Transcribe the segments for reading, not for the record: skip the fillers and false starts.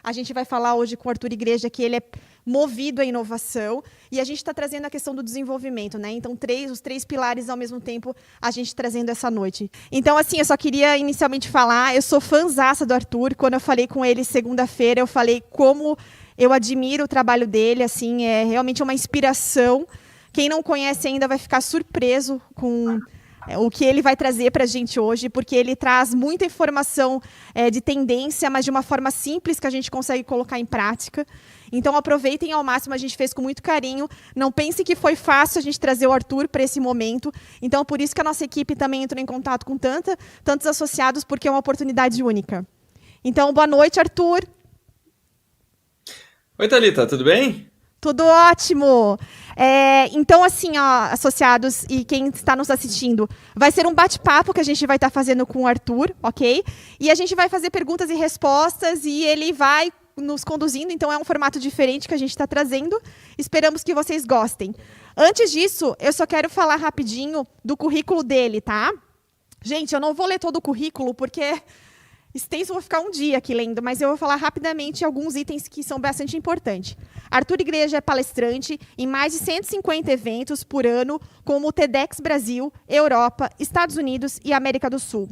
A gente vai falar hoje com o Arthur Igreja que ele é movido à inovação e a gente está trazendo a questão do desenvolvimento, né? Então, os três pilares ao mesmo tempo a gente trazendo essa noite. Então, assim, eu só queria inicialmente falar, eu sou fãzaça do Arthur. Quando eu falei com ele segunda-feira, eu falei como eu admiro o trabalho dele, assim, é realmente uma inspiração. Quem não conhece ainda vai ficar surpreso com o que ele vai trazer para a gente hoje, porque ele traz muita informação de tendência, mas de uma forma simples que a gente consegue colocar em prática. Então, aproveitem ao máximo, a gente fez com muito carinho. Não pense que foi fácil a gente trazer o Arthur para esse momento. Então, por isso que a nossa equipe também entrou em contato com tantos associados, porque é uma oportunidade única. Então, boa noite, Arthur. Oi, Thalita, tudo bem? Tudo ótimo! Então, assim, ó, associados e quem está nos assistindo, vai ser um bate-papo que a gente vai estar fazendo com o Arthur, ok? E a gente vai fazer perguntas e respostas e ele vai nos conduzindo, então é um formato diferente que a gente está trazendo. Esperamos que vocês gostem. Antes disso, eu só quero falar rapidinho do currículo dele, tá? Gente, eu não vou ler todo o currículo, porque extenso, eu vou ficar um dia aqui lendo, mas eu vou falar rapidamente alguns itens que são bastante importantes. Arthur Igreja é palestrante em mais de 150 eventos por ano, como o TEDx Brasil, Europa, Estados Unidos e América do Sul.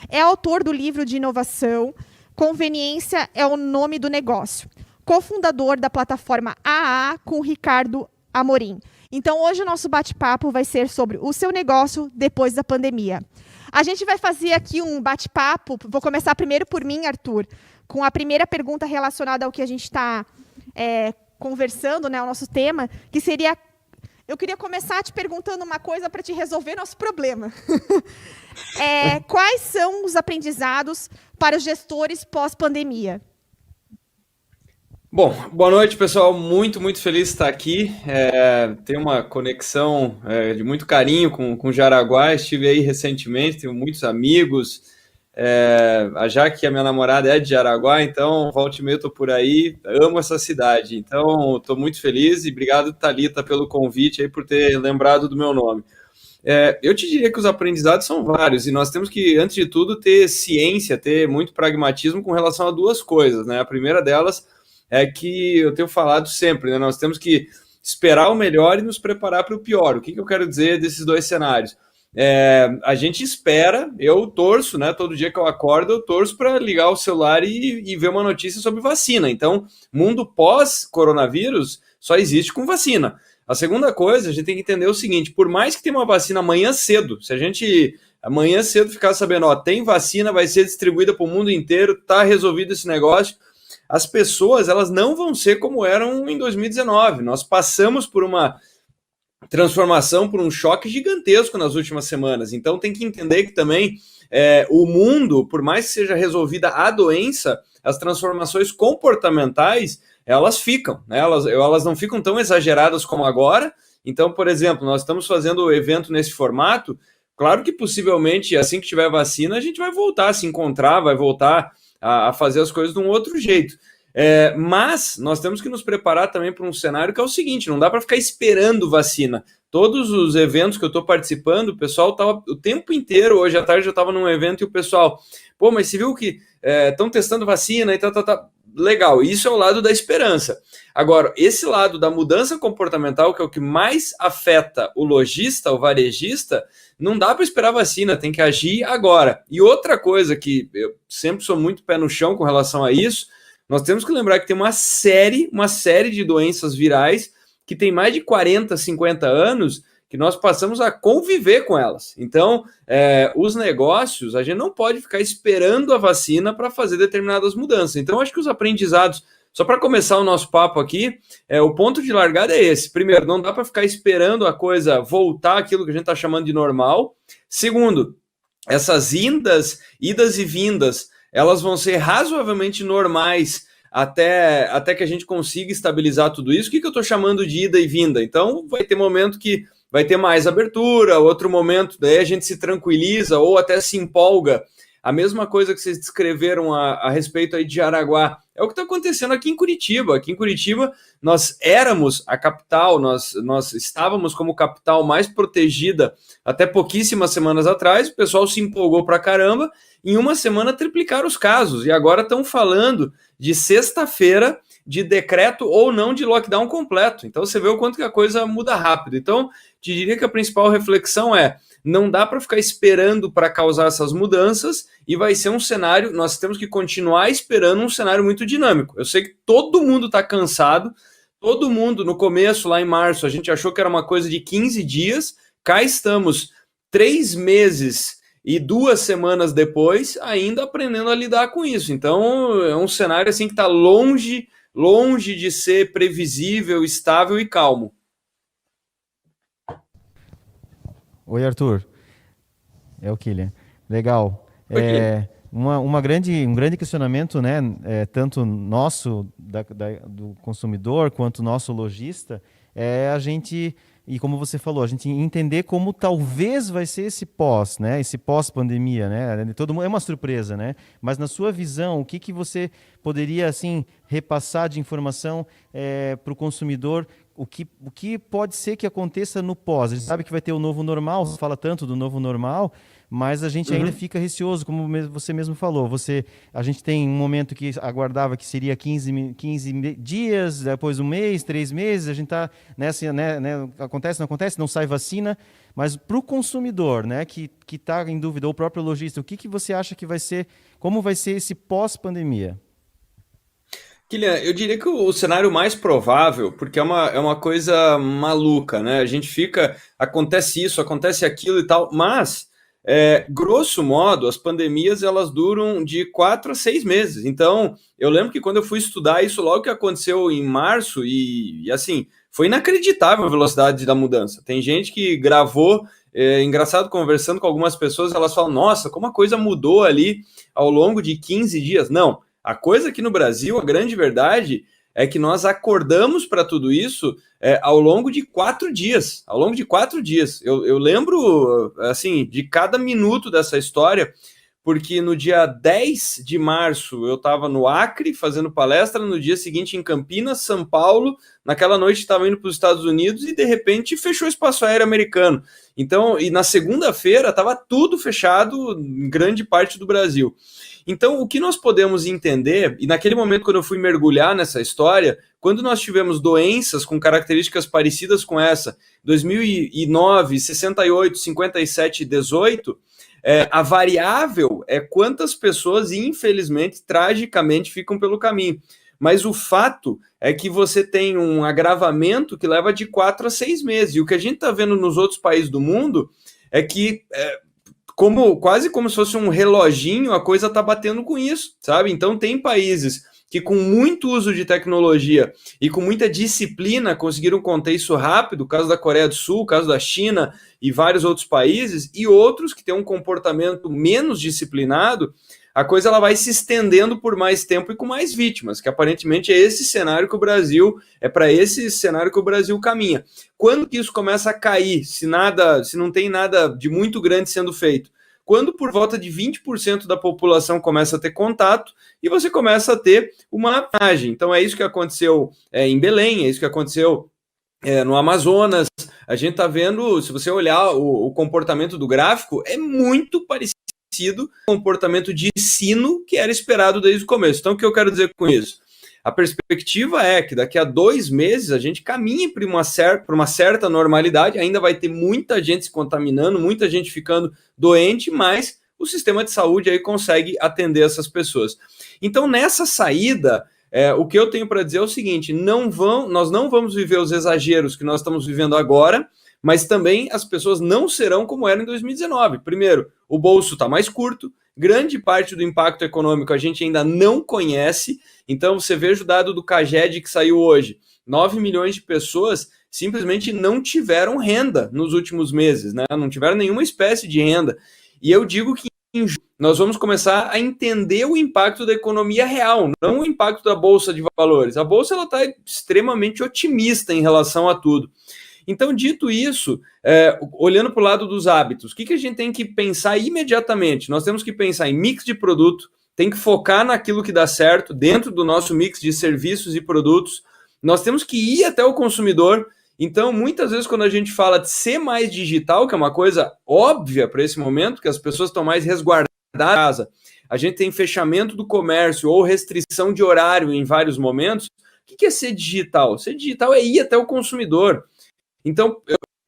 É autor do livro de inovação Conveniência é o Nome do Negócio. Cofundador da plataforma AA com Ricardo Amorim. Então, hoje o nosso bate-papo vai ser sobre o seu negócio depois da pandemia. A gente vai fazer aqui um bate-papo. Vou começar primeiro por mim, Arthur, com a primeira pergunta relacionada ao que a gente está conversando, né, o nosso tema, que seria... Eu queria começar te perguntando uma coisa para te resolver nosso problema. Quais são os aprendizados para os gestores pós-pandemia? Bom, boa noite, pessoal. Muito feliz de estar aqui. Tenho uma conexão de muito carinho com Jaraguá. Estive aí recentemente, tenho muitos amigos. A Jaque, a minha namorada, é de Jaraguá, então volta e meia eu estou por aí. Amo essa cidade, então estou muito feliz e obrigado, Thalita, pelo convite aí, por ter lembrado do meu nome. Eu te diria que os aprendizados são vários e nós temos que, antes de tudo, ter ciência, ter muito pragmatismo com relação a duas coisas, né? A primeira delas é que eu tenho falado sempre, né? Nós temos que esperar o melhor e nos preparar para o pior. O que eu quero dizer desses dois cenários? A gente espera, eu torço, né? Todo dia que eu acordo, eu torço para ligar o celular e ver uma notícia sobre vacina. Então, mundo pós-coronavírus só existe com vacina. A segunda coisa, a gente tem que entender o seguinte: por mais que tenha uma vacina amanhã cedo, se a gente amanhã cedo ficar sabendo, ó, tem vacina, vai ser distribuída para o mundo inteiro, tá resolvido esse negócio, as pessoas, elas não vão ser como eram em 2019. Nós passamos por uma transformação, por um choque gigantesco nas últimas semanas. Então tem que entender que também o mundo, por mais que seja resolvida a doença, as transformações comportamentais, elas ficam, né? Elas não ficam tão exageradas como agora. Então, por exemplo, nós estamos fazendo o evento nesse formato. Claro que possivelmente, assim que tiver vacina, a gente vai voltar a se encontrar, vai voltar a fazer as coisas de um outro jeito. Mas nós temos que nos preparar também para um cenário que é o seguinte: não dá para ficar esperando vacina. Todos os eventos que eu estou participando, o pessoal estava o tempo inteiro. Hoje à tarde eu estava num evento e o pessoal, pô, mas você viu que estão testando vacina e tá. Legal, isso é o lado da esperança. Agora, esse lado da mudança comportamental, que é o que mais afeta o lojista, o varejista, não dá para esperar vacina, tem que agir agora. E outra coisa que eu sempre sou muito pé no chão com relação a isso, nós temos que lembrar que tem uma série de doenças virais que tem mais de 40, 50 anos que nós passamos a conviver com elas. Então, os negócios, a gente não pode ficar esperando a vacina para fazer determinadas mudanças. Então, acho que os aprendizados, só para começar o nosso papo aqui, o ponto de largada é esse. Primeiro, não dá para ficar esperando a coisa voltar àquilo que a gente está chamando de normal. Segundo, essas idas e vindas, elas vão ser razoavelmente normais até que a gente consiga estabilizar tudo isso. O que eu estou chamando de ida e vinda? Então, vai ter momento que vai ter mais abertura, outro momento, daí a gente se tranquiliza ou até se empolga. A mesma coisa que vocês descreveram a respeito aí de Jaraguá, É o que está acontecendo aqui em Curitiba. Aqui em Curitiba, nós éramos a capital, nós estávamos como capital mais protegida até pouquíssimas semanas atrás. O pessoal se empolgou pra caramba. Em uma semana triplicaram os casos. E agora estão falando de sexta-feira de decreto ou não de lockdown completo. Então você vê o quanto que a coisa muda rápido. Então, te diria que a principal reflexão é: não dá para ficar esperando para causar essas mudanças, e vai ser um cenário, nós temos que continuar esperando um cenário muito dinâmico. Eu sei que todo mundo está cansado, todo mundo, no começo, lá em março, a gente achou que era uma coisa de 15 dias, cá estamos 3 meses e 2 semanas depois, ainda aprendendo a lidar com isso. Então, é um cenário assim que está longe de ser previsível, estável e calmo. Oi, Arthur. É o Killian. Legal. Um grande questionamento, né, tanto nosso, do consumidor, quanto nosso lojista, é a gente, e como você falou, a gente entender como talvez vai ser esse pós, né, esse pós-pandemia, né, todo mundo, é uma surpresa, né, mas na sua visão, o que você poderia, assim, repassar de informação para o consumidor? O que pode ser que aconteça no pós? A gente sabe que vai ter o novo normal, você fala tanto do novo normal, mas a gente ainda fica receoso, como você mesmo falou. A gente tem um momento que aguardava que seria 15 dias, depois um mês, 3 meses, a gente está nessa, né, acontece, não acontece, não sai vacina, mas para o consumidor, né, que está em dúvida, ou o próprio lojista, o que você acha que vai ser, como vai ser esse pós-pandemia? Kylian, eu diria que o cenário mais provável, porque é uma coisa maluca, né? A gente fica, acontece isso, acontece aquilo e tal, mas, grosso modo, as pandemias elas duram de 4 a 6 meses. Então, eu lembro que quando eu fui estudar isso, logo que aconteceu em março, e assim, foi inacreditável a velocidade da mudança. Tem gente que gravou, engraçado, conversando com algumas pessoas, elas falam: nossa, como a coisa mudou ali ao longo de 15 dias. Não. A coisa aqui no Brasil, a grande verdade é que nós acordamos para tudo isso ao longo de 4 dias. Ao longo de 4 dias. Eu lembro, assim, de cada minuto dessa história, porque no dia 10 de março eu estava no Acre fazendo palestra, no dia seguinte em Campinas, São Paulo, naquela noite estava indo para os Estados Unidos e de repente fechou o espaço aéreo americano. Então, e na segunda-feira estava tudo fechado em grande parte do Brasil. Então, o que nós podemos entender, e naquele momento quando eu fui mergulhar nessa história, quando nós tivemos doenças com características parecidas com essa, 2009, 68, 57 e 18, a variável é quantas pessoas, infelizmente, tragicamente, ficam pelo caminho. Mas o fato é que você tem um agravamento que leva de 4 a 6 meses. E o que a gente está vendo nos outros países do mundo é que quase como se fosse um reloginho, a coisa tá batendo com isso, sabe? Então tem países que com muito uso de tecnologia e com muita disciplina conseguiram conter isso rápido, o caso da Coreia do Sul, o caso da China e vários outros países, e outros que têm um comportamento menos disciplinado, a coisa ela vai se estendendo por mais tempo e com mais vítimas, que aparentemente é esse cenário que o Brasil, é para esse cenário que o Brasil caminha. Quando que isso começa a cair, se não tem nada de muito grande sendo feito? Quando por volta de 20% da população começa a ter contato e você começa a ter uma imagem. Então é isso que aconteceu em Belém, é isso que aconteceu no Amazonas. A gente está vendo, se você olhar o comportamento do gráfico, é muito parecido com o comportamento de ensino que era esperado desde o começo. Então o que eu quero dizer com isso? A perspectiva é que daqui a 2 meses a gente caminhe para uma certa normalidade, ainda vai ter muita gente se contaminando, muita gente ficando doente, mas o sistema de saúde aí consegue atender essas pessoas. Então, nessa saída, o que eu tenho para dizer é o seguinte: nós não vamos viver os exageros que nós estamos vivendo agora, mas também as pessoas não serão como eram em 2019. Primeiro, o bolso está mais curto, grande parte do impacto econômico a gente ainda não conhece. Então, você veja o dado do CAGED que saiu hoje: 9 milhões de pessoas simplesmente não tiveram renda nos últimos meses, né? Não tiveram nenhuma espécie de renda. E eu digo que nós vamos começar a entender o impacto da economia real, não o impacto da Bolsa de Valores. A Bolsa está extremamente otimista em relação a tudo. Então, dito isso, olhando para o lado dos hábitos, o que a gente tem que pensar imediatamente? Nós temos que pensar em mix de produto, tem que focar naquilo que dá certo, dentro do nosso mix de serviços e produtos. Nós temos que ir até o consumidor. Então, muitas vezes, quando a gente fala de ser mais digital, que é uma coisa óbvia para esse momento, que as pessoas estão mais resguardadas em casa, a gente tem fechamento do comércio ou restrição de horário em vários momentos. O que é ser digital? Ser digital é ir até o consumidor. Então,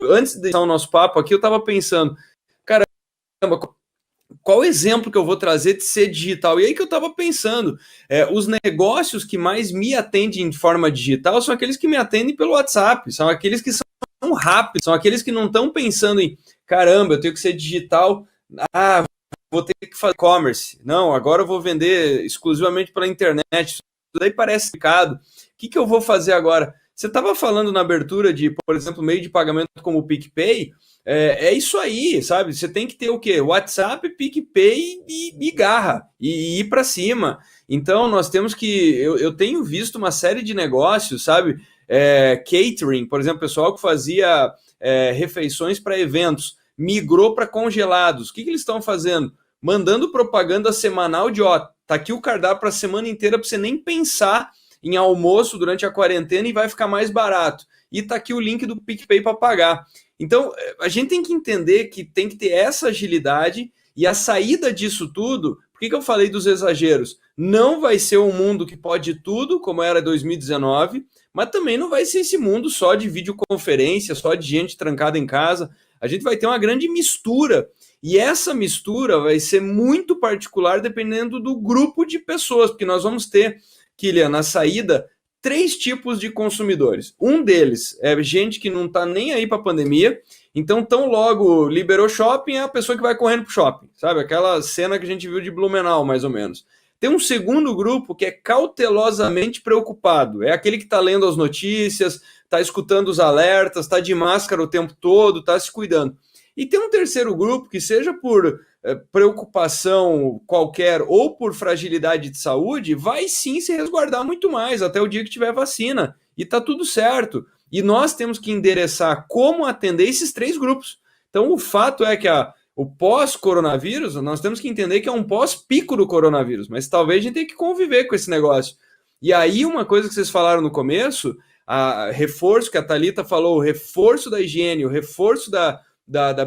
antes de dar o nosso papo aqui, eu estava pensando, caramba, qual exemplo que eu vou trazer de ser digital? E aí que eu estava pensando, os negócios que mais me atendem de forma digital são aqueles que me atendem pelo WhatsApp, são aqueles que são rápidos, são aqueles que não estão pensando em, caramba, eu tenho que ser digital, vou ter que fazer e-commerce, não, agora eu vou vender exclusivamente pela internet, isso daí parece complicado, o que eu vou fazer agora? Você estava falando na abertura de, por exemplo, meio de pagamento como o PicPay, é isso aí, sabe? Você tem que ter o quê? WhatsApp, PicPay e garra, e ir para cima. Então, nós temos que... Eu tenho visto uma série de negócios, sabe? Catering, por exemplo, pessoal que fazia refeições para eventos, migrou para congelados. O que eles estão fazendo? Mandando propaganda semanal de, tá aqui o cardápio para a semana inteira para você nem pensar em almoço durante a quarentena e vai ficar mais barato. E tá aqui o link do PicPay para pagar. Então, a gente tem que entender que tem que ter essa agilidade e a saída disso tudo. Por que eu falei dos exageros? Não vai ser um mundo que pode tudo, como era 2019, mas também não vai ser esse mundo só de videoconferência, só de gente trancada em casa. A gente vai ter uma grande mistura. E essa mistura vai ser muito particular dependendo do grupo de pessoas, porque nós vamos ter, Kylian, na saída, 3 tipos de consumidores. Um deles é gente que não está nem aí para a pandemia, então tão logo liberou shopping, é a pessoa que vai correndo para o shopping, sabe? Aquela cena que a gente viu de Blumenau, mais ou menos. Tem um segundo grupo que é cautelosamente preocupado, é aquele que está lendo as notícias, está escutando os alertas, está de máscara o tempo todo, está se cuidando. E tem um terceiro grupo que, seja por preocupação qualquer ou por fragilidade de saúde, vai sim se resguardar muito mais até o dia que tiver vacina. E tá tudo certo. E nós temos que endereçar como atender esses 3 grupos. Então, o fato é que o pós-coronavírus, nós temos que entender que é um pós-pico do coronavírus, mas talvez a gente tenha que conviver com esse negócio. E aí, uma coisa que vocês falaram no começo, reforço que a Thalita falou, o reforço da higiene, o reforço da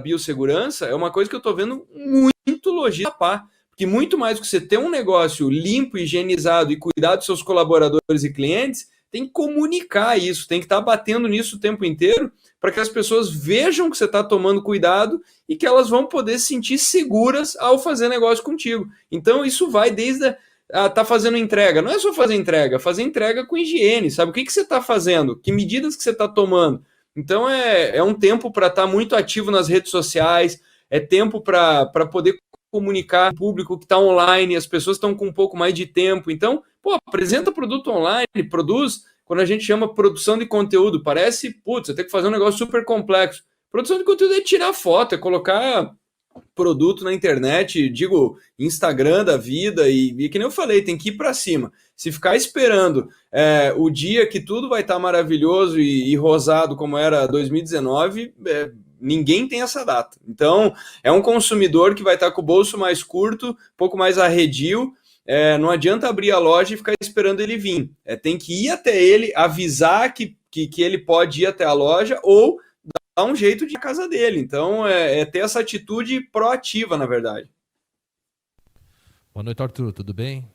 biossegurança, é uma coisa que eu estou vendo muito lojista tapar, porque muito mais do que você ter um negócio limpo, higienizado e cuidar dos seus colaboradores e clientes, tem que comunicar isso, tem que estar batendo nisso o tempo inteiro, para que as pessoas vejam que você está tomando cuidado e que elas vão poder se sentir seguras ao fazer negócio contigo. Então isso vai desde tá fazendo entrega, não é só fazer entrega com higiene, sabe? O que você está fazendo? Que medidas que você está tomando? Então é um tempo para estar muito ativo nas redes sociais, é tempo para poder comunicar com o público que está online, as pessoas estão com um pouco mais de tempo. Então, apresenta produto online, produz, quando a gente chama produção de conteúdo, parece, você tem que fazer um negócio super complexo. Produção de conteúdo é tirar foto, é colocar produto na internet, digo, Instagram da vida, e que nem eu falei, tem que ir para cima. Se ficar esperando o dia que tudo vai estar maravilhoso e rosado como era 2019, ninguém tem essa data. Então, é um consumidor que vai estar com o bolso mais curto, um pouco mais arredio, não adianta abrir a loja e ficar esperando ele vir. Tem que ir até ele, avisar que ele pode ir até a loja ou dar um jeito de ir à casa dele. Então, ter essa atitude proativa, na verdade. Boa noite, Arthur. Tudo bem?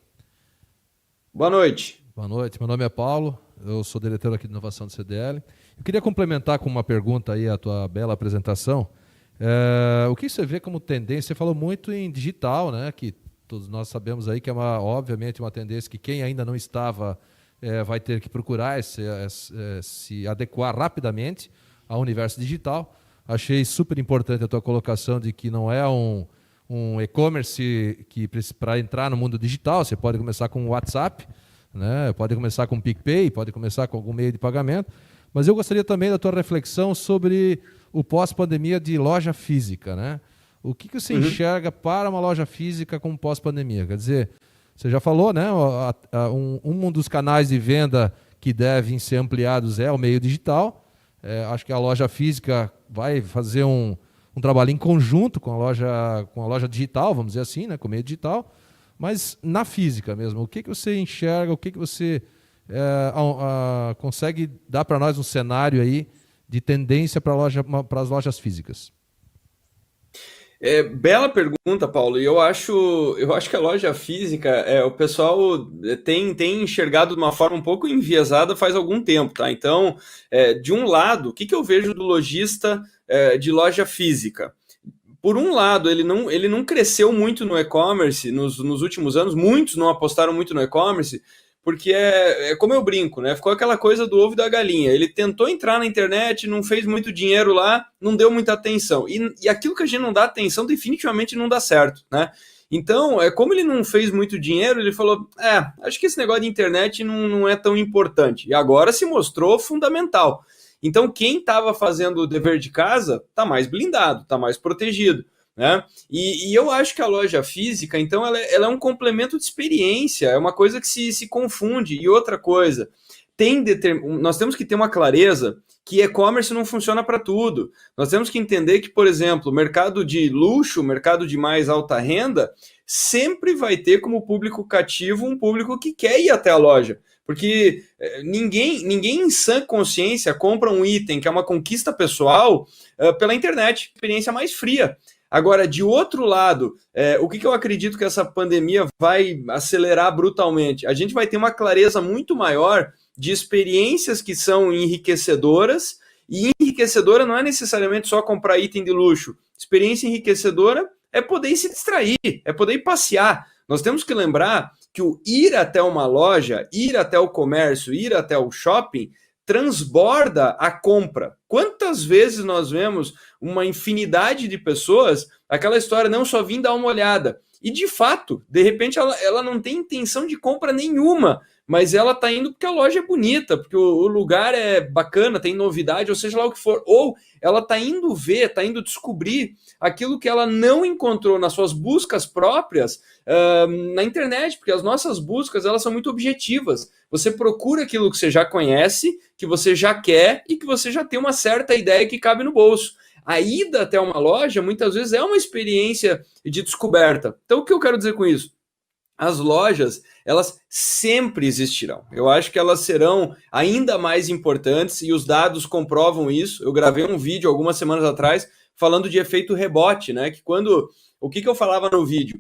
Boa noite. Boa noite. Meu nome é Paulo. Eu sou diretor aqui de inovação do CDL. Eu queria complementar com uma pergunta aí a tua bela apresentação. O que você vê como tendência? Você falou muito em digital, né? Que todos nós sabemos aí que é obviamente uma tendência que quem ainda não estava vai ter que procurar se adequar rapidamente ao universo digital. Achei super importante a tua colocação de que não é um e-commerce que para entrar no mundo digital, você pode começar com o WhatsApp, né? Pode começar com o PicPay, pode começar com algum meio de pagamento, mas eu gostaria também da tua reflexão sobre o pós-pandemia de loja física, né? O que você enxerga para uma loja física com pós-pandemia? Quer dizer, você já falou, né? Um dos canais de venda que devem ser ampliados é o meio digital. Acho que a loja física vai fazer um trabalho em conjunto com a loja digital, vamos dizer assim, né, com o meio digital. Mas na física mesmo, o que você enxerga, o que você consegue dar para nós um cenário aí de tendência para as lojas físicas? Bela pergunta, Paulo. E eu acho que a loja física, o pessoal tem enxergado de uma forma um pouco enviesada faz algum tempo, tá? Então, de um lado, o que eu vejo do lojista de loja física? Por um lado, ele não cresceu muito no e-commerce nos últimos anos, muitos não apostaram muito no e-commerce, porque é como eu brinco, né? Ficou aquela coisa do ovo e da galinha. Ele tentou entrar na internet, não fez muito dinheiro lá, não deu muita atenção. E aquilo que a gente não dá atenção definitivamente não dá certo, né? Então, como ele não fez muito dinheiro, ele falou, acho que esse negócio de internet não é tão importante. E agora se mostrou fundamental. Então, quem estava fazendo o dever de casa está mais blindado, está mais protegido, né? E eu acho que a loja física, então, ela é um complemento de experiência, é uma coisa que se confunde. E outra coisa, nós temos que ter uma clareza que e-commerce não funciona para tudo. Nós temos que entender que, por exemplo, o mercado de luxo, o mercado de mais alta renda, sempre vai ter como público cativo um público que quer ir até a loja. Porque ninguém em sã consciência compra um item que é uma conquista pessoal pela internet, experiência mais fria. Agora, de outro lado, o que eu acredito que essa pandemia vai acelerar brutalmente? A gente vai ter uma clareza muito maior de experiências que são enriquecedoras, e enriquecedora não é necessariamente só comprar item de luxo. Experiência enriquecedora é poder se distrair, é poder ir passear. Nós temos que lembrar que o ir até uma loja, ir até o comércio, ir até o shopping, transborda a compra. Quantas vezes nós vemos uma infinidade de pessoas, aquela história, não, só vim dar uma olhada. E de fato, de repente ela não tem intenção de compra nenhuma, mas ela está indo porque a loja é bonita, porque o lugar é bacana, tem novidade, ou seja lá o que for. Ou ela está indo ver, está indo descobrir aquilo que ela não encontrou nas suas buscas próprias na internet, porque as nossas buscas elas são muito objetivas. Você procura aquilo que você já conhece, que você já quer e que você já tem uma certa ideia que cabe no bolso. A ida até uma loja, muitas vezes, é uma experiência de descoberta. Então, o que eu quero dizer com isso? As lojas, elas sempre existirão. Eu acho que elas serão ainda mais importantes e os dados comprovam isso. Eu gravei um vídeo algumas semanas atrás falando de efeito rebote, né? O que eu falava no vídeo?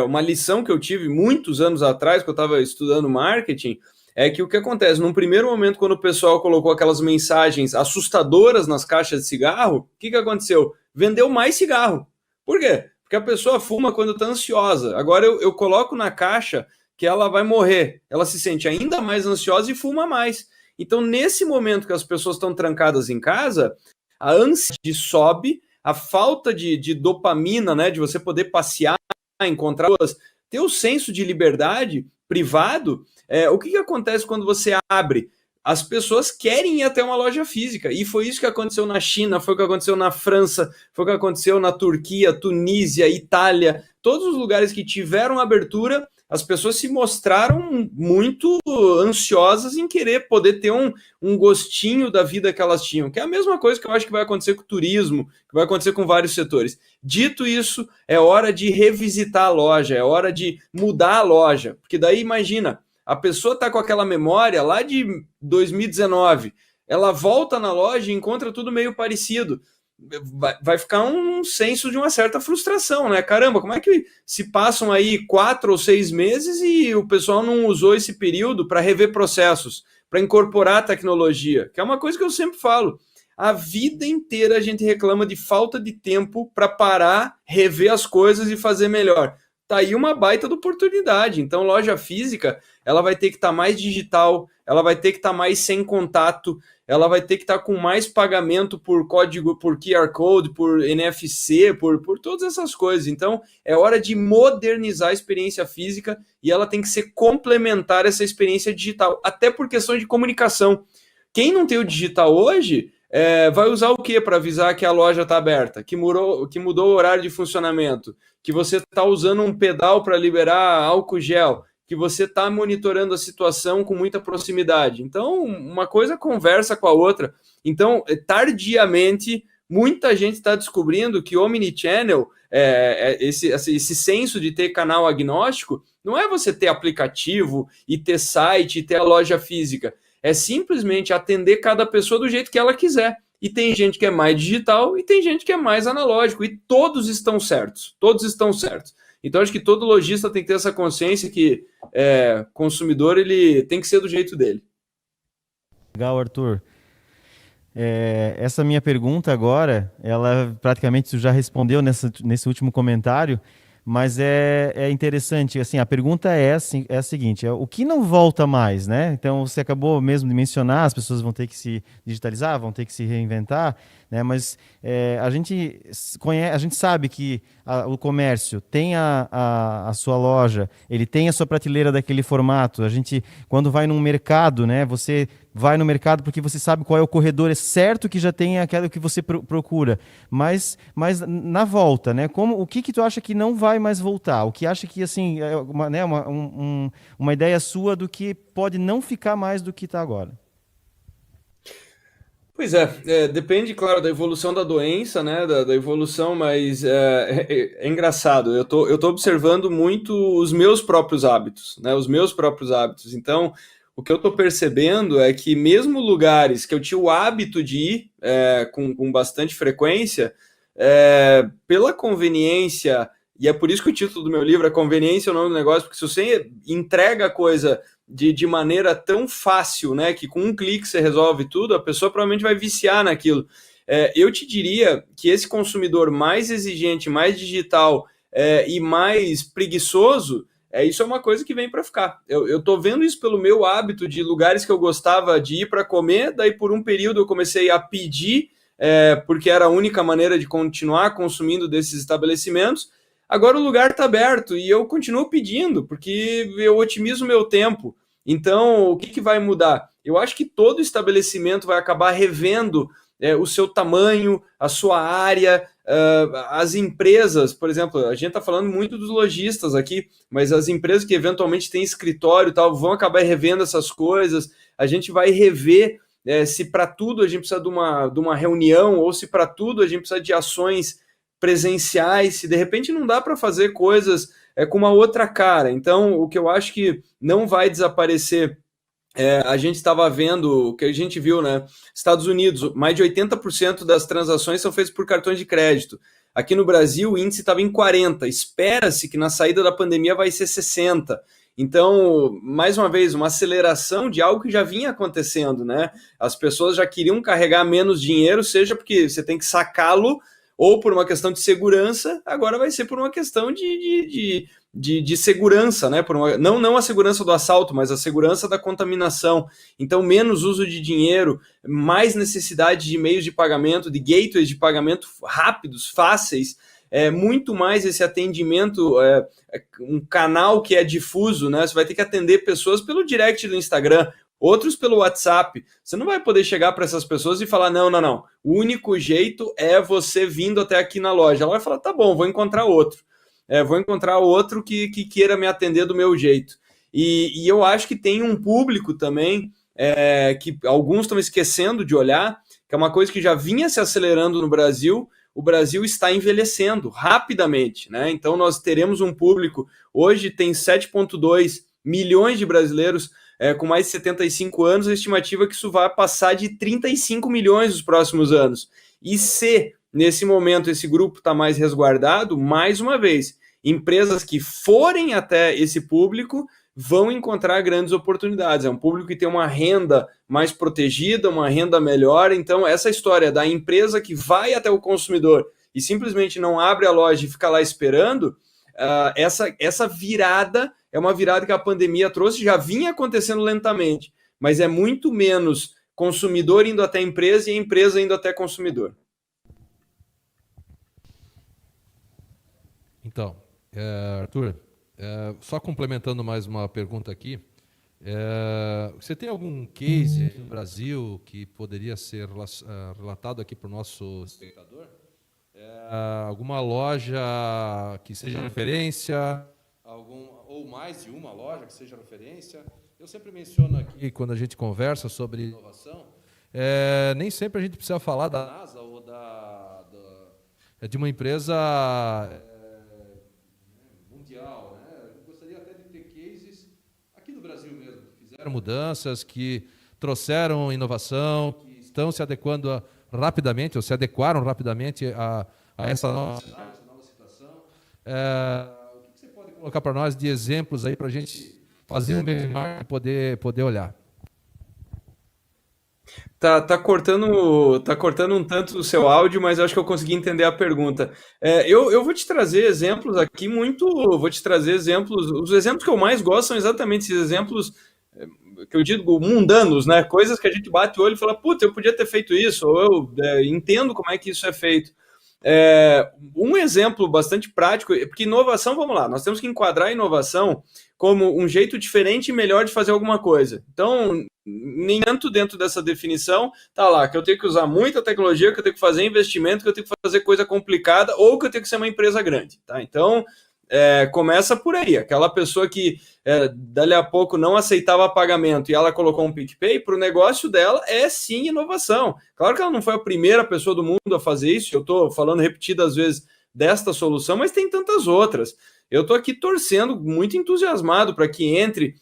Uma lição que eu tive muitos anos atrás, que eu estava estudando marketing, é que o que acontece? Num primeiro momento, quando o pessoal colocou aquelas mensagens assustadoras nas caixas de cigarro, o que aconteceu? Vendeu mais cigarro. Por quê? Porque a pessoa fuma quando está ansiosa. Agora eu coloco na caixa que ela vai morrer. Ela se sente ainda mais ansiosa e fuma mais. Então, nesse momento que as pessoas estão trancadas em casa, a ansiedade sobe, a falta de dopamina, né, de você poder passear, encontrar pessoas, ter o senso de liberdade privado. O que acontece quando você abre? As pessoas querem ir até uma loja física, e foi isso que aconteceu na China, foi o que aconteceu na França, foi o que aconteceu na Turquia, Tunísia, Itália, todos os lugares que tiveram abertura, as pessoas se mostraram muito ansiosas em querer poder ter um gostinho da vida que elas tinham, que é a mesma coisa que eu acho que vai acontecer com o turismo, que vai acontecer com vários setores. Dito isso, é hora de revisitar a loja, é hora de mudar a loja, porque daí imagina, a pessoa está com aquela memória lá de 2019, ela volta na loja e encontra tudo meio parecido. Vai ficar um senso de uma certa frustração, né? Caramba, como é que se passam aí 4 ou 6 meses e o pessoal não usou esse período para rever processos, para incorporar tecnologia? Que é uma coisa que eu sempre falo. A vida inteira a gente reclama de falta de tempo para parar, rever as coisas e fazer melhor. Tá aí uma baita de oportunidade. Então, loja física, ela vai ter que estar mais digital, ela vai ter que estar mais sem contato, ela vai ter que estar com mais pagamento por código, por QR Code, por NFC, por todas essas coisas. Então, é hora de modernizar a experiência física e ela tem que ser complementar essa experiência digital, até por questão de comunicação. Quem não tem o digital hoje, vai usar o que para avisar que a loja está aberta, que mudou o horário de funcionamento, que você está usando um pedal para liberar álcool gel, que você está monitorando a situação com muita proximidade. Então, uma coisa conversa com a outra. Então, tardiamente, muita gente está descobrindo que omnichannel, esse senso de ter canal agnóstico, não é você ter aplicativo e ter site e ter a loja física. É simplesmente atender cada pessoa do jeito que ela quiser. E tem gente que é mais digital e tem gente que é mais analógico. E todos estão certos. Todos estão certos. Então, acho que todo lojista tem que ter essa consciência que consumidor ele tem que ser do jeito dele. Legal, Arthur. Essa minha pergunta agora, ela praticamente tu já respondeu nesse último comentário, mas é interessante. Assim, a pergunta é a seguinte: o que não volta mais, né? Então, você acabou mesmo de mencionar, as pessoas vão ter que se digitalizar, vão ter que se reinventar, né? Mas a gente sabe que o comércio tem a sua loja, ele tem a sua prateleira daquele formato. A gente, quando vai num mercado, né? Você vai no mercado porque você sabe qual é o corredor, é certo que já tem aquilo que você procura, mas na volta, né? O que tu acha que não vai mais voltar? O que acha que, assim, uma ideia sua do que pode não ficar mais do que está agora? Pois depende, claro, da evolução da doença, né, da evolução, mas é engraçado, eu tô observando muito os meus próprios hábitos, né, os meus próprios hábitos. Então, o que eu tô percebendo é que mesmo lugares que eu tinha o hábito de ir com bastante frequência, pela conveniência, e é por isso que o título do meu livro é Conveniência é o nome do negócio, porque se você entrega a coisa de maneira tão fácil, né, que com um clique você resolve tudo, a pessoa provavelmente vai viciar naquilo. Eu te diria que esse consumidor mais exigente, mais digital e mais preguiçoso, isso é uma coisa que vem para ficar. Eu tô vendo isso pelo meu hábito de lugares que eu gostava de ir para comer, daí por um período eu comecei a pedir, porque era a única maneira de continuar consumindo desses estabelecimentos. Agora o lugar está aberto e eu continuo pedindo, porque eu otimizo o meu tempo. Então, o que vai mudar? Eu acho que todo estabelecimento vai acabar revendo o seu tamanho, a sua área, as empresas, por exemplo, a gente está falando muito dos lojistas aqui, mas as empresas que eventualmente têm escritório e tal, vão acabar revendo essas coisas. A gente vai rever se para tudo a gente precisa de uma reunião ou se para tudo a gente precisa de ações presenciais, se de repente não dá para fazer coisas com uma outra cara. Então, o que eu acho que não vai desaparecer, a gente estava vendo, o que a gente viu, né? Estados Unidos, mais de 80% das transações são feitas por cartões de crédito. Aqui no Brasil, o índice estava em 40%. Espera-se que na saída da pandemia vai ser 60%. Então, mais uma vez, uma aceleração de algo que já vinha acontecendo, né? As pessoas já queriam carregar menos dinheiro, seja porque você tem que sacá-lo, ou por uma questão de segurança, agora vai ser por uma questão de segurança, né? Não a segurança do assalto, mas a segurança da contaminação. Então, menos uso de dinheiro, mais necessidade de meios de pagamento, de gateways de pagamento rápidos, fáceis, muito mais esse atendimento, um canal que é difuso, né? Você vai ter que atender pessoas pelo direct do Instagram, outros pelo WhatsApp. Você não vai poder chegar para essas pessoas e falar, não. O único jeito é você vindo até aqui na loja. Ela vai falar, tá bom, vou encontrar outro. Vou encontrar outro que queira me atender do meu jeito. E eu acho que tem um público também, que alguns estão esquecendo de olhar, que é uma coisa que já vinha se acelerando no Brasil. O Brasil está envelhecendo rapidamente, né? Então nós teremos um público, hoje tem 7,2 milhões de brasileiros com mais de 75 anos, a estimativa é que isso vai passar de 35 milhões nos próximos anos. E se, nesse momento, esse grupo está mais resguardado, mais uma vez, empresas que forem até esse público vão encontrar grandes oportunidades. É um público que tem uma renda mais protegida, uma renda melhor. Então, essa história da empresa que vai até o consumidor e simplesmente não abre a loja e fica lá esperando, essa virada é uma virada que a pandemia trouxe, já vinha acontecendo lentamente, mas é muito menos consumidor indo até a empresa e a empresa indo até consumidor. Então, Arthur, só complementando mais uma pergunta aqui, você tem algum case aqui no Brasil que poderia ser relatado aqui para o nosso espectador? Alguma loja que seja referência, ou mais de uma loja que seja referência? Eu sempre menciono aqui, quando a gente conversa sobre inovação, nem sempre a gente precisa falar da NASA ou da de uma empresa mundial, né? Eu gostaria até de ter cases aqui no Brasil mesmo, que fizeram mudanças, que trouxeram inovação, que estão se adequando rapidamente, ou se adequaram rapidamente a essa nova situação. O que você pode colocar para nós de exemplos aí para a gente fazer um benchmark e poder olhar? Tá cortando um tanto o seu áudio, mas eu acho que eu consegui entender a pergunta. Eu vou te trazer exemplos aqui vou te trazer exemplos, os exemplos que eu mais gosto são exatamente esses exemplos que eu digo mundanos, né? Coisas que a gente bate o olho e fala, puta, eu podia ter feito isso, ou eu entendo como é que isso é feito. Um exemplo bastante prático, porque inovação, vamos lá, nós temos que enquadrar a inovação como um jeito diferente e melhor de fazer alguma coisa. Então, nem tanto dentro dessa definição, tá lá, que eu tenho que usar muita tecnologia, que eu tenho que fazer investimento, que eu tenho que fazer coisa complicada, ou que eu tenho que ser uma empresa grande, tá? Então, começa por aí, aquela pessoa que dali a pouco não aceitava pagamento e ela colocou um PicPay, para o negócio dela é sim inovação. Claro que ela não foi a primeira pessoa do mundo a fazer isso, eu estou falando repetidas vezes desta solução, mas tem tantas outras. Eu estou aqui torcendo, muito entusiasmado para que entre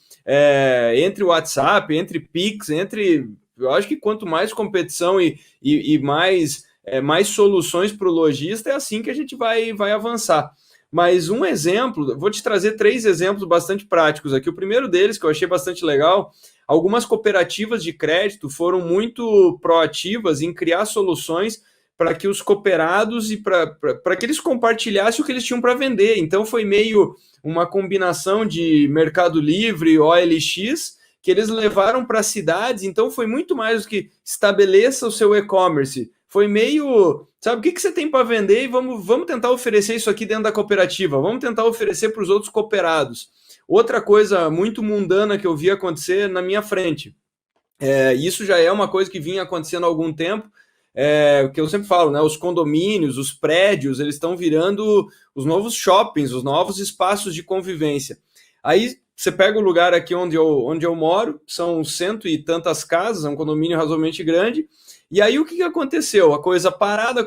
o WhatsApp, entre Pix, eu acho que quanto mais competição e mais soluções para o lojista, é assim que a gente vai avançar. Mas um exemplo, vou te trazer 3 exemplos bastante práticos aqui. O primeiro deles, que eu achei bastante legal, algumas cooperativas de crédito foram muito proativas em criar soluções para que os cooperados e para que eles compartilhassem o que eles tinham para vender. Então foi meio uma combinação de Mercado Livre, OLX, que eles levaram para cidades. Então foi muito mais do que estabeleça o seu e-commerce. Foi meio, sabe, o que você tem para vender e vamos tentar oferecer isso aqui dentro da cooperativa, vamos tentar oferecer para os outros cooperados. Outra coisa muito mundana que eu vi acontecer na minha frente, isso já é uma coisa que vinha acontecendo há algum tempo, que eu sempre falo, né, os condomínios, os prédios, eles estão virando os novos shoppings, os novos espaços de convivência. Aí você pega o lugar aqui onde eu moro, são 100 e tantas casas, é um condomínio razoavelmente grande. E aí o que aconteceu? A coisa parada,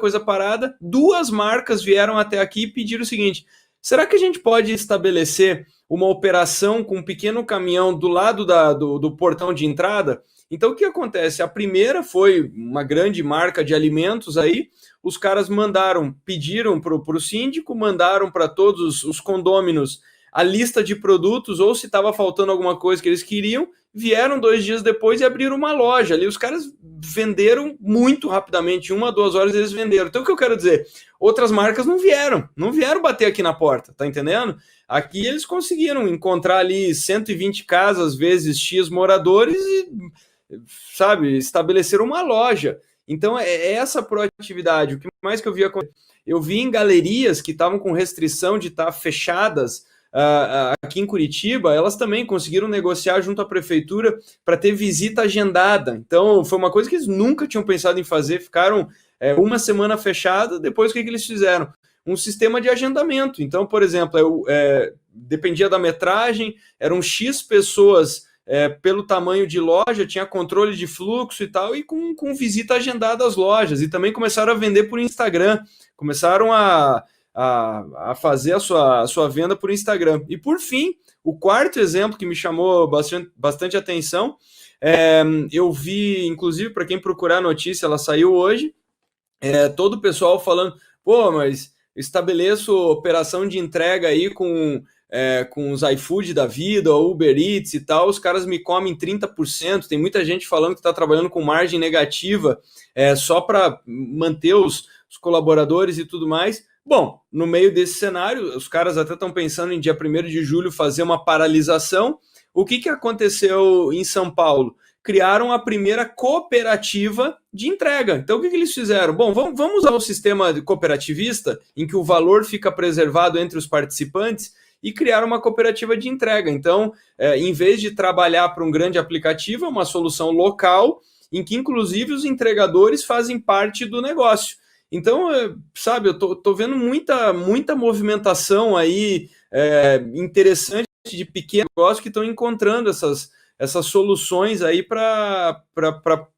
2 marcas vieram até aqui e pediram o seguinte, será que a gente pode estabelecer uma operação com um pequeno caminhão do lado do portão de entrada? Então o que acontece? A primeira foi uma grande marca de alimentos aí, os caras pediram para o síndico, mandaram para todos os condôminos a lista de produtos, ou se estava faltando alguma coisa que eles queriam, vieram 2 dias depois e abriram uma loja ali. Os caras venderam muito rapidamente, 1 a 2 horas eles venderam. Então o que eu quero dizer? Outras marcas não vieram bater aqui na porta, tá entendendo? Aqui eles conseguiram encontrar ali 120 casas vezes X moradores e, sabe, estabeleceram uma loja. Então é essa proatividade. O que mais que eu vi acontecer? Eu vi em galerias que estavam com restrição de estar fechadas, aqui em Curitiba, elas também conseguiram negociar junto à prefeitura para ter visita agendada. Então, foi uma coisa que eles nunca tinham pensado em fazer, ficaram 1 semana fechada, depois o que eles fizeram? Um sistema de agendamento. Então, por exemplo, dependia da metragem, eram X pessoas pelo tamanho de loja, tinha controle de fluxo e tal, e com visita agendada às lojas. E também começaram a vender por Instagram, começaram a fazer a sua venda por Instagram. E por fim, o quarto exemplo que me chamou bastante atenção, eu vi, inclusive, para quem procurar a notícia, ela saiu hoje, todo o pessoal falando, pô, mas estabeleço operação de entrega aí com os iFood da vida, ou Uber Eats e tal, os caras me comem 30%, tem muita gente falando que está trabalhando com margem negativa só para manter os colaboradores e tudo mais. Bom, no meio desse cenário, os caras até estão pensando em dia 1º de julho fazer uma paralisação. O que aconteceu em São Paulo? Criaram a primeira cooperativa de entrega. Então, o que eles fizeram? Bom, vamos usar o sistema cooperativista, em que o valor fica preservado entre os participantes, e criaram uma cooperativa de entrega. Então, em vez de trabalhar para um grande aplicativo, é uma solução local, em que, inclusive, os entregadores fazem parte do negócio. Então, sabe, eu tô vendo muita movimentação aí interessante de pequenos negócios que estão encontrando essas soluções aí para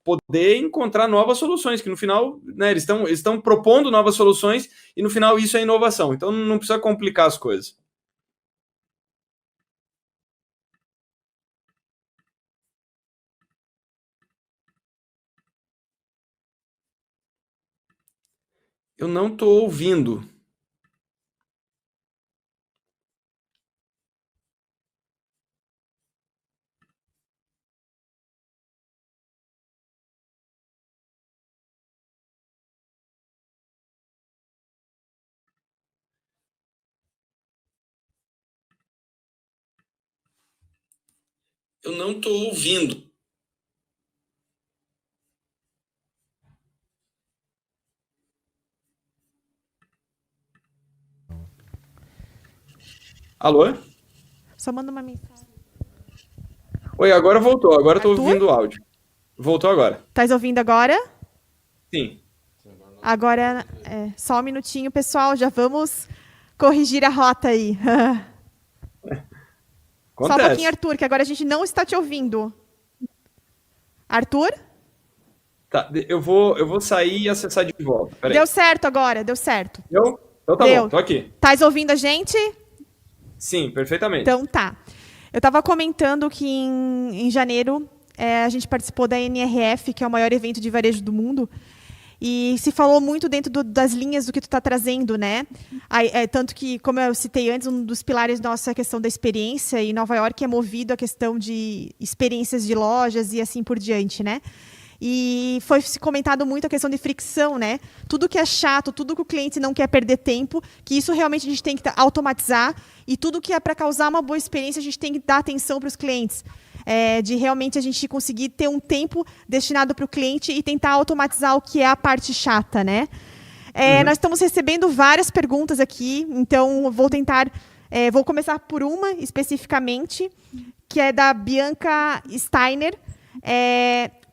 poder encontrar novas soluções, que no final, né, eles estão propondo novas soluções e no final isso é inovação. Então não precisa complicar as coisas. Eu não estou ouvindo. Eu não estou ouvindo. Alô? Só manda uma mensagem. Oi, agora voltou. Agora estou Arthur? ouvindo o áudio. Voltou agora. Tá ouvindo agora? Sim. Agora, só um minutinho, pessoal. Já vamos corrigir a rota aí. Só um pouquinho, Acontece. Arthur, que agora a gente não está te ouvindo. Arthur? Tá, eu vou sair e acessar de volta. Peraí. Deu certo agora, deu certo. Deu? Então tá Deu. bom, tô aqui. Tá ouvindo a gente? Sim, perfeitamente. Então tá. Eu estava comentando que em janeiro a gente participou da NRF, que é o maior evento de varejo do mundo, e se falou muito dentro das linhas do que tu está trazendo, né? Tanto que, como eu citei antes, um dos pilares nosso é a questão da experiência, e Nova York é movido a questão de experiências de lojas e assim por diante, né? E foi se comentado muito a questão de fricção, né? Tudo que é chato, tudo que o cliente não quer perder tempo, que isso realmente a gente tem que automatizar, e tudo que é para causar uma boa experiência, a gente tem que dar atenção para os clientes. De realmente a gente conseguir ter um tempo destinado para o cliente e tentar automatizar o que é a parte chata, né? Nós estamos recebendo várias perguntas aqui, então vou tentar... vou começar por uma especificamente, que é da Bianca Steiner.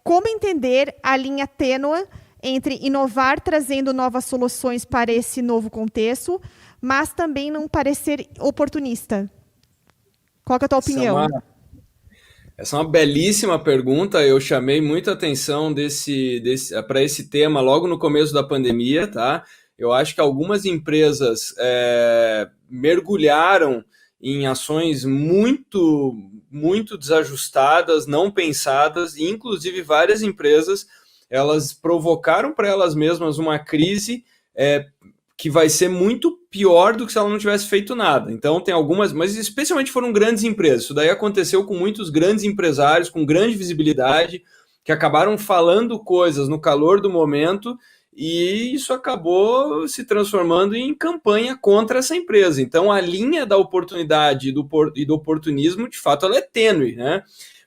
Como entender a linha tênue entre inovar trazendo novas soluções para esse novo contexto, mas também não parecer oportunista? Qual que é a tua opinião? Essa é uma belíssima pergunta. Eu chamei muita atenção para esse tema logo no começo da pandemia, tá? Eu acho que algumas empresas mergulharam em ações muito desajustadas, não pensadas, e inclusive várias empresas elas provocaram para elas mesmas uma crise que vai ser muito pior do que se ela não tivesse feito nada. Então tem algumas, mas especialmente foram grandes empresas. Isso daí aconteceu com muitos grandes empresários, com grande visibilidade, que acabaram falando coisas no calor do momento, e isso acabou se transformando em campanha contra essa empresa. Então a linha da oportunidade e do oportunismo, de fato, ela é tênue, né?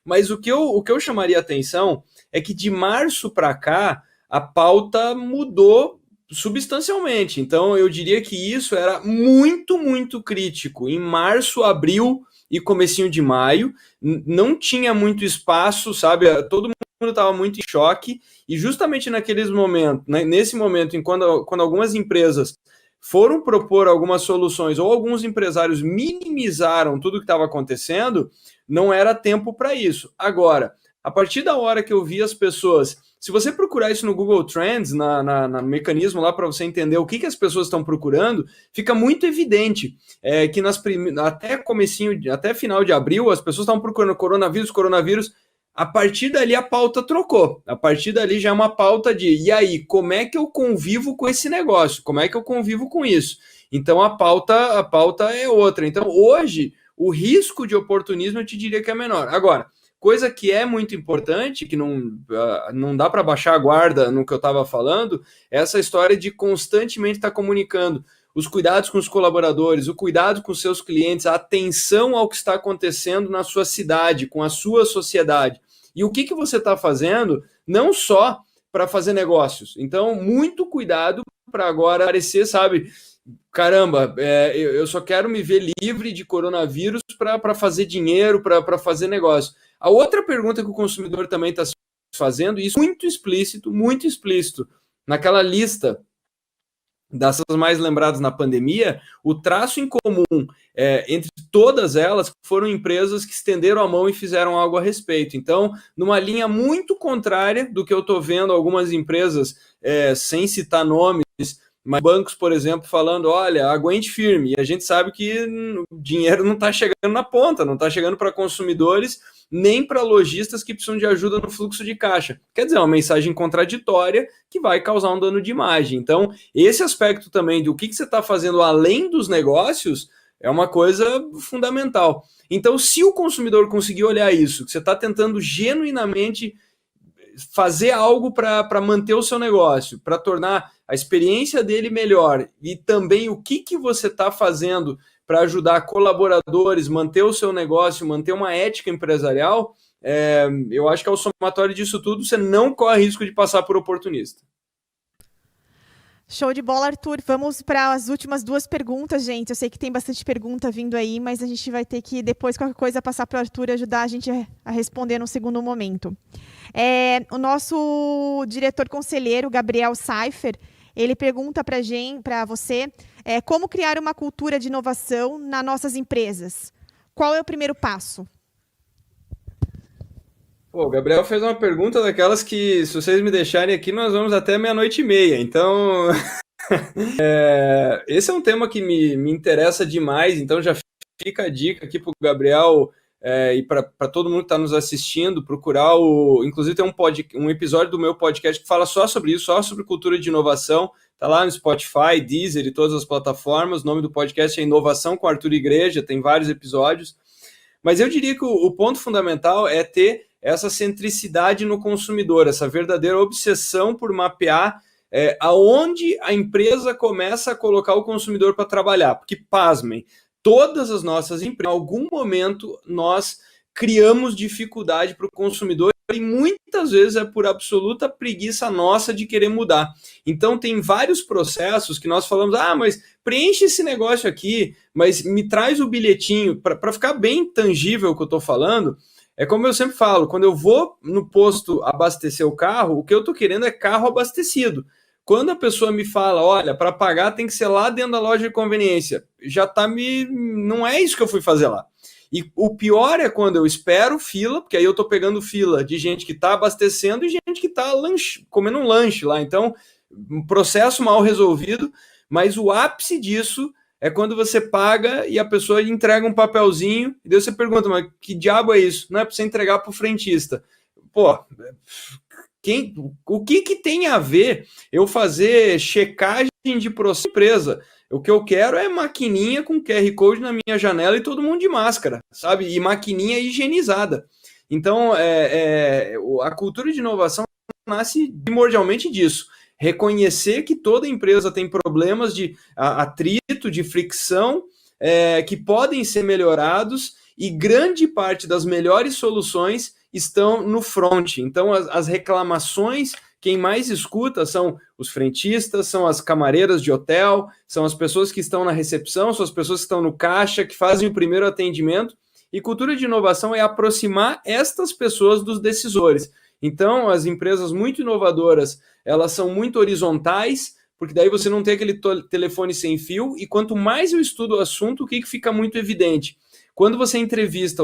Mas o que eu chamaria a atenção é que de março para cá a pauta mudou substancialmente. Então eu diria que isso era muito crítico. Em março, abril e comecinho de maio, não tinha muito espaço, sabe? Todo mundo estava muito em choque, e justamente naqueles momentos, nesse momento, quando algumas empresas foram propor algumas soluções, ou alguns empresários minimizaram tudo que estava acontecendo, não era tempo para isso. Agora, a partir da hora que eu vi as pessoas... Se você procurar isso no Google Trends, no mecanismo lá para você entender o que as pessoas estão procurando, fica muito evidente que até final de abril, as pessoas estavam procurando coronavírus. A partir dali a pauta trocou. A partir dali já é uma pauta de, e aí, como é que eu convivo com esse negócio? Como é que eu convivo com isso? Então a pauta é outra. Então hoje, o risco de oportunismo eu te diria que é menor. Agora, coisa que é muito importante, que não dá para baixar a guarda no que eu estava falando, é essa história de constantemente estar comunicando os cuidados com os colaboradores, o cuidado com os seus clientes, a atenção ao que está acontecendo na sua cidade, com a sua sociedade. E o que você está fazendo, não só para fazer negócios. Então, muito cuidado para agora parecer, sabe... Caramba, eu só quero me ver livre de coronavírus para fazer dinheiro, para fazer negócio. A outra pergunta que o consumidor também está fazendo, e isso muito explícito, naquela lista dessas mais lembradas na pandemia, o traço em comum entre todas elas foram empresas que estenderam a mão e fizeram algo a respeito. Então, numa linha muito contrária do que eu estou vendo algumas empresas, sem citar nomes, mas bancos, por exemplo, falando, olha, aguente firme. E a gente sabe que o dinheiro não está chegando na ponta, não está chegando para consumidores, nem para lojistas que precisam de ajuda no fluxo de caixa. Quer dizer, é uma mensagem contraditória que vai causar um dano de imagem. Então, esse aspecto também do que você está fazendo além dos negócios é uma coisa fundamental. Então, se o consumidor conseguir olhar isso, que você está tentando genuinamente fazer algo para manter o seu negócio, para tornar a experiência dele melhor, e também o que você está fazendo para ajudar colaboradores, manter o seu negócio, manter uma ética empresarial, eu acho que ao somatório disso tudo, você não corre risco de passar por oportunista. Show de bola, Arthur. Vamos para as últimas 2 perguntas, gente. Eu sei que tem bastante pergunta vindo aí, mas a gente vai ter que, depois, qualquer coisa, passar para o Arthur e ajudar a gente a responder no segundo momento. O nosso diretor conselheiro, Gabriel Seifer, ele pergunta para você como criar uma cultura de inovação nas nossas empresas. Qual é o primeiro passo? Pô, o Gabriel fez uma pergunta daquelas que, se vocês me deixarem aqui, nós vamos até 00:30. Então, esse é um tema que me interessa demais. Então, já fica a dica aqui para o Gabriel e para todo mundo que está nos assistindo, procurar inclusive tem um episódio do meu podcast que fala só sobre isso, só sobre cultura de inovação. Está lá no Spotify, Deezer e todas as plataformas. O nome do podcast é Inovação com Arthur Igreja, tem vários episódios. Mas eu diria que o ponto fundamental é ter essa centricidade no consumidor, essa verdadeira obsessão por mapear aonde a empresa começa a colocar o consumidor para trabalhar. Porque, pasmem, todas as nossas empresas, em algum momento, nós criamos dificuldade para o consumidor e muitas vezes é por absoluta preguiça nossa de querer mudar. Então, tem vários processos que nós falamos, mas preenche esse negócio aqui, mas me traz o bilhetinho, para ficar bem tangível o que eu estou falando. É como eu sempre falo, quando eu vou no posto abastecer o carro, o que eu estou querendo é carro abastecido. Quando a pessoa me fala, olha, para pagar tem que ser lá dentro da loja de conveniência, não é isso que eu fui fazer lá. E o pior é quando eu espero fila, porque aí eu estou pegando fila de gente que está abastecendo e gente que está comendo um lanche lá. Então, um processo mal resolvido, mas o ápice disso é quando você paga e a pessoa entrega um papelzinho, e daí você pergunta, mas que diabo é isso? Não é para você entregar para o frentista. Pô, o que tem a ver eu fazer checagem de processo de empresa? O que eu quero é maquininha com QR Code na minha janela e todo mundo de máscara, sabe? E maquininha higienizada. Então, a cultura de inovação nasce primordialmente disso. Reconhecer que toda empresa tem problemas de atrito, de fricção, que podem ser melhorados, e grande parte das melhores soluções estão no front. Então, as reclamações, quem mais escuta são os frentistas, são as camareiras de hotel, são as pessoas que estão na recepção, são as pessoas que estão no caixa, que fazem o primeiro atendimento. E cultura de inovação é aproximar estas pessoas dos decisores. Então, as empresas muito inovadoras, elas são muito horizontais, porque daí você não tem aquele telefone sem fio, e quanto mais eu estudo o assunto, o que fica muito evidente? Quando você entrevista,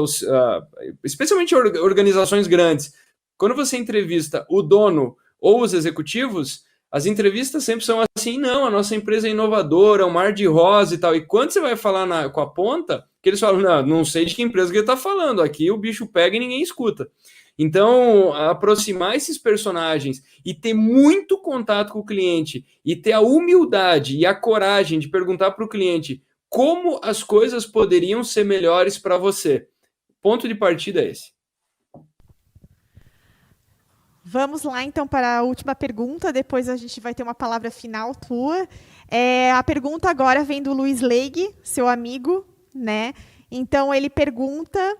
especialmente organizações grandes, quando você entrevista o dono ou os executivos, as entrevistas sempre são assim, não, a nossa empresa é inovadora, um mar de rosa e tal. E quando você vai falar com a ponta, que eles falam, não sei de que empresa que ele está falando, aqui o bicho pega e ninguém escuta. Então, aproximar esses personagens e ter muito contato com o cliente e ter a humildade e a coragem de perguntar para o cliente como as coisas poderiam ser melhores para você. Ponto de partida é esse. Vamos lá, então, para a última pergunta. Depois a gente vai ter uma palavra final tua. A pergunta agora vem do Luiz Leig, seu amigo, né? Então, ele pergunta...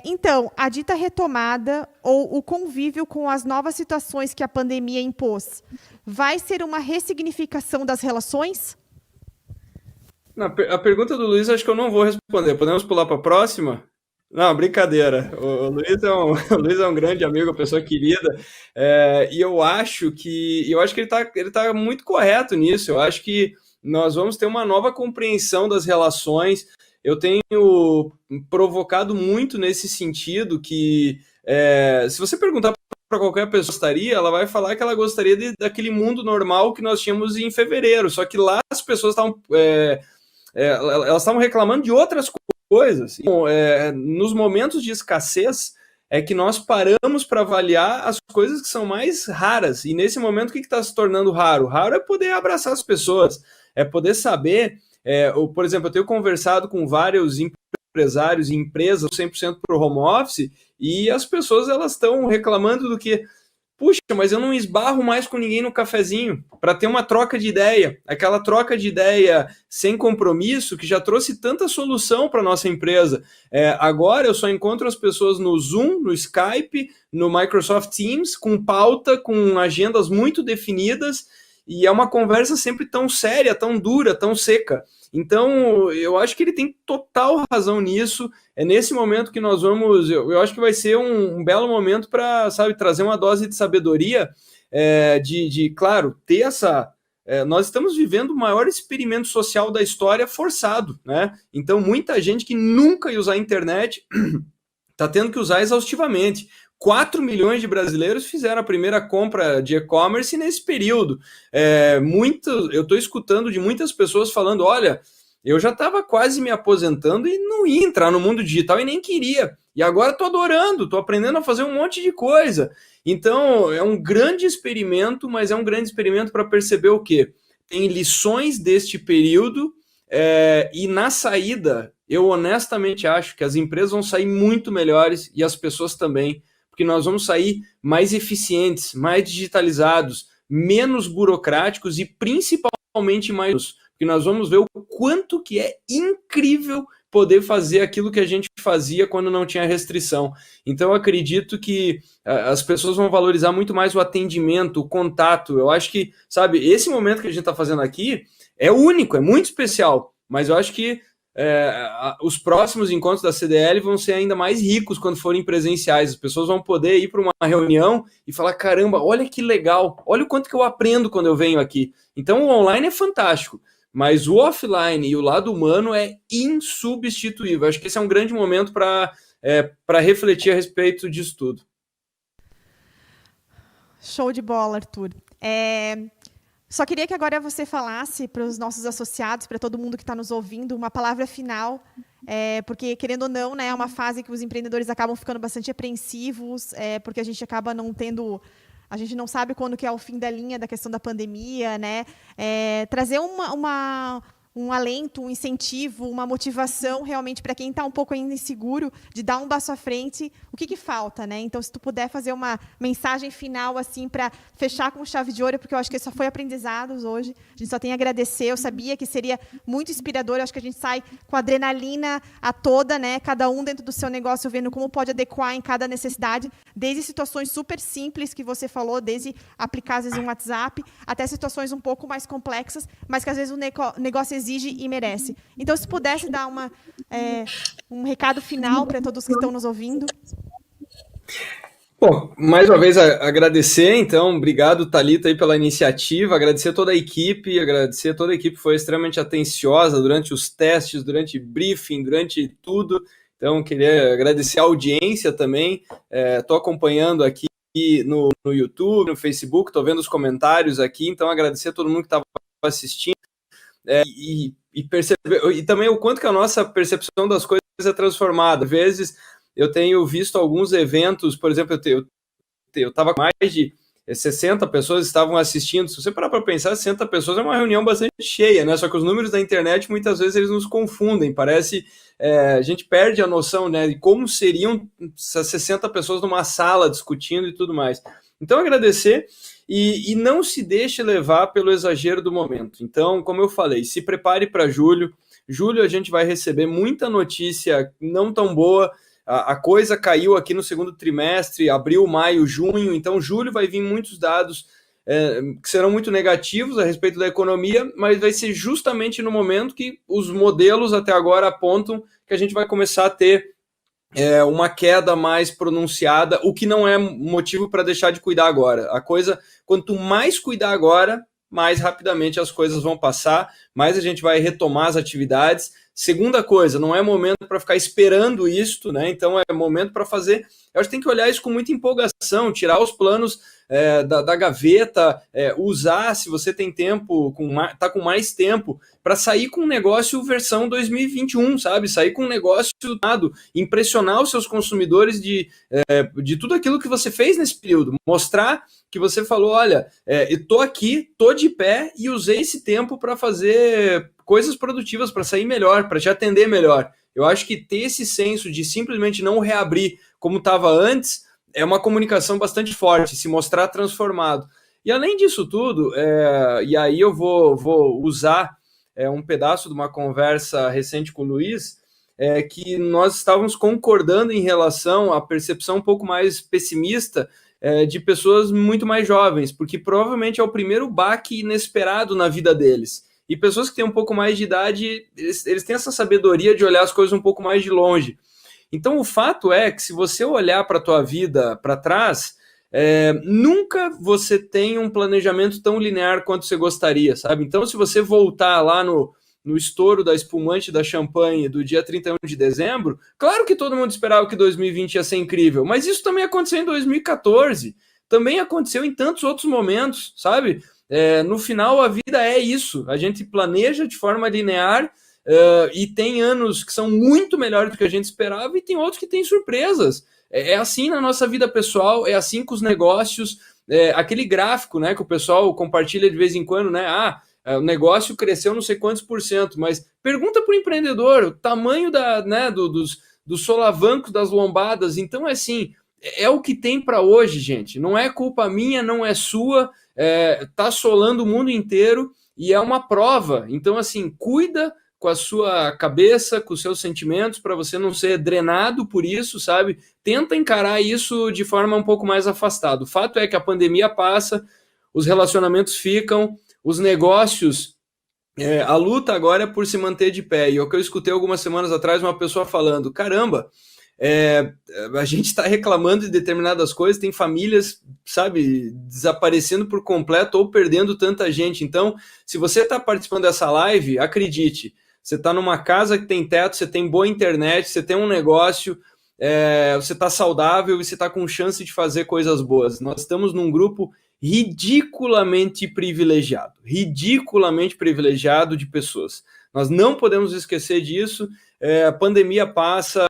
Então, a dita retomada ou o convívio com as novas situações que a pandemia impôs vai ser uma ressignificação das relações? A pergunta do Luiz acho que eu não vou responder. Podemos pular para a próxima? Não, brincadeira. O Luiz o Luiz é um grande amigo, uma pessoa querida, e eu acho que ele tá muito correto nisso. Eu acho que nós vamos ter uma nova compreensão das relações. Eu tenho provocado muito nesse sentido que, se você perguntar para qualquer pessoa que gostaria, ela vai falar que ela gostaria daquele mundo normal que nós tínhamos em fevereiro. Só que lá as pessoas estavam, elas estavam reclamando de outras coisas. Então, nos momentos de escassez é que nós paramos para avaliar as coisas que são mais raras. E nesse momento, o que está se tornando raro? Raro é poder abraçar as pessoas, é poder saber. Por exemplo, eu tenho conversado com vários empresários e empresas 100% para o home office, e as pessoas elas estão reclamando do que, puxa, mas eu não esbarro mais com ninguém no cafezinho para ter uma troca de ideia. Aquela troca de ideia sem compromisso que já trouxe tanta solução para nossa empresa. Agora eu só encontro as pessoas no Zoom, no Skype, no Microsoft Teams, com pauta, com agendas muito definidas, e é uma conversa sempre tão séria, tão dura, tão seca. Então, eu acho que ele tem total razão nisso. É nesse momento que nós vamos. Eu acho que vai ser um belo momento para, sabe, trazer uma dose de sabedoria, claro, ter essa. Nós estamos vivendo o maior experimento social da história forçado, né? Então, muita gente que nunca ia usar a internet está tendo que usar exaustivamente. 4 milhões de brasileiros fizeram a primeira compra de e-commerce nesse período. Eu estou escutando de muitas pessoas falando, olha, eu já estava quase me aposentando e não ia entrar no mundo digital e nem queria. E agora estou adorando, estou aprendendo a fazer um monte de coisa. Então, é um grande experimento, mas é um grande experimento para perceber o quê? Tem lições deste período, e na saída, eu honestamente acho que as empresas vão sair muito melhores e as pessoas também, porque nós vamos sair mais eficientes, mais digitalizados, menos burocráticos e principalmente mais, porque nós vamos ver o quanto que é incrível poder fazer aquilo que a gente fazia quando não tinha restrição. Então, eu acredito que as pessoas vão valorizar muito mais o atendimento, o contato. Eu acho que, sabe, esse momento que a gente está fazendo aqui é único, é muito especial, mas eu acho que os próximos encontros da CDL vão ser ainda mais ricos quando forem presenciais. As pessoas vão poder ir para uma reunião e falar, caramba, olha que legal, olha o quanto que eu aprendo quando eu venho aqui. Então o online é fantástico, mas o offline e o lado humano é insubstituível. Acho que esse é um grande momento para refletir a respeito disso tudo. Show de bola, Arthur. Só queria que agora você falasse para os nossos associados, para todo mundo que está nos ouvindo, uma palavra final, porque, querendo ou não, né, é uma fase que os empreendedores acabam ficando bastante apreensivos, porque a gente acaba não tendo... A gente não sabe quando que é o fim da linha da questão da pandemia, né? Trazer um alento, um incentivo, uma motivação realmente para quem está um pouco ainda inseguro de dar um passo à frente. O que falta, né? Então, se tu puder fazer uma mensagem final assim para fechar com chave de ouro, porque eu acho que só foi aprendizados hoje. A gente só tem a agradecer. Eu sabia que seria muito inspirador. Eu acho que a gente sai com a adrenalina a toda, né? Cada um dentro do seu negócio vendo como pode adequar em cada necessidade, desde situações super simples que você falou, desde aplicar às vezes um WhatsApp, até situações um pouco mais complexas, mas que às vezes o negócio exige e merece. Então, se pudesse dar um recado final para todos que estão nos ouvindo. Bom, mais uma vez agradecer, então, obrigado, Thalita, aí pela iniciativa, agradecer toda a equipe, foi extremamente atenciosa durante os testes, durante o briefing, durante tudo. Então, queria agradecer a audiência também. Estou acompanhando aqui no YouTube, no Facebook, estou vendo os comentários aqui, então agradecer a todo mundo que estava assistindo. E perceber, e também o quanto que a nossa percepção das coisas é transformada. Às vezes eu tenho visto alguns eventos, por exemplo, eu estava com mais de 60 pessoas estavam assistindo. Se você parar para pensar, 60 pessoas é uma reunião bastante cheia, né? Só que os números da internet muitas vezes eles nos confundem. Parece a gente perde a noção, né, de como seriam essas 60 pessoas numa sala discutindo e tudo mais. Então, agradecer e não se deixe levar pelo exagero do momento. Então, como eu falei, se prepare para julho. Julho a gente vai receber muita notícia não tão boa. A coisa caiu aqui no segundo trimestre, abril, maio, junho. Então, julho vai vir muitos dados que serão muito negativos a respeito da economia, mas vai ser justamente no momento que os modelos até agora apontam que a gente vai começar a ter uma queda mais pronunciada, o que não é motivo para deixar de cuidar agora. A coisa, quanto mais cuidar agora, mais rapidamente as coisas vão passar, mais a gente vai retomar as atividades. Segunda coisa, não é momento para ficar esperando isto, né? Então é momento para fazer. Eu acho que tem que olhar isso com muita empolgação, tirar os planos da gaveta, usar, se você tem tempo, tá com mais tempo, para sair com um negócio versão 2021, sabe? Sair com um negócio dado, impressionar os seus consumidores de tudo aquilo que você fez nesse período, mostrar que você falou, olha, eu tô aqui, tô de pé e usei esse tempo para fazer coisas produtivas, para sair melhor, para te atender melhor. Eu acho que ter esse senso de simplesmente não reabrir como estava antes é uma comunicação bastante forte, se mostrar transformado. E além disso tudo, e aí eu vou usar um pedaço de uma conversa recente com o Luiz, que nós estávamos concordando em relação à percepção um pouco mais pessimista de pessoas muito mais jovens, porque provavelmente é o primeiro baque inesperado na vida deles. E pessoas que têm um pouco mais de idade, eles têm essa sabedoria de olhar as coisas um pouco mais de longe. Então, o fato é que se você olhar para a tua vida para trás, nunca você tem um planejamento tão linear quanto você gostaria, sabe? Então, se você voltar lá no estouro da espumante da champanhe do dia 31 de dezembro, claro que todo mundo esperava que 2020 ia ser incrível, mas isso também aconteceu em 2014, também aconteceu em tantos outros momentos, sabe? No final, a vida é isso. A gente planeja de forma linear e tem anos que são muito melhores do que a gente esperava e tem outros que têm surpresas. É assim na nossa vida pessoal, é assim com os negócios. Aquele gráfico, né, que o pessoal compartilha de vez em quando, né? O negócio cresceu não sei quantos %, mas pergunta para o empreendedor o tamanho dos solavancos, das lombadas. Então, assim, é o que tem para hoje, gente. Não é culpa minha, não é sua. Tá assolando o mundo inteiro e é uma prova. Então, assim, cuida com a sua cabeça, com os seus sentimentos, para você não ser drenado por isso, sabe? Tenta encarar isso de forma um pouco mais afastada. O fato é que a pandemia passa, os relacionamentos ficam, os negócios, a luta agora é por se manter de pé. E o que eu escutei algumas semanas atrás, uma pessoa falando, caramba, a gente está reclamando de determinadas coisas, tem famílias, sabe, desaparecendo por completo ou perdendo tanta gente. Então, se você está participando dessa live, acredite, você está numa casa que tem teto, você tem boa internet, você tem um negócio, você está saudável e você está com chance de fazer coisas boas. Nós estamos num grupo ridiculamente privilegiado de pessoas. Nós não podemos esquecer disso. A pandemia passa,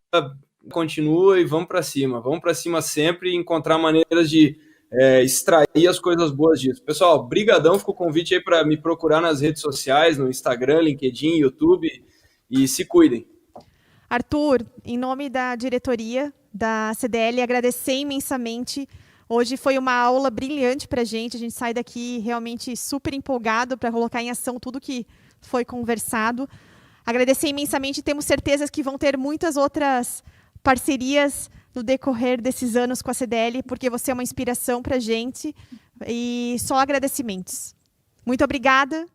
continua e vamos para cima sempre e encontrar maneiras de extrair as coisas boas disso. Pessoal, brigadão, fica o convite aí para me procurar nas redes sociais, no Instagram, LinkedIn, YouTube, e se cuidem. Arthur, em nome da diretoria da CDL, agradecer imensamente. Hoje foi uma aula brilhante para a gente sai daqui realmente super empolgado para colocar em ação tudo que foi conversado. Agradecer imensamente, temos certeza que vão ter muitas outras parcerias no decorrer desses anos com a CDL, porque você é uma inspiração para a gente, e só agradecimentos. Muito obrigada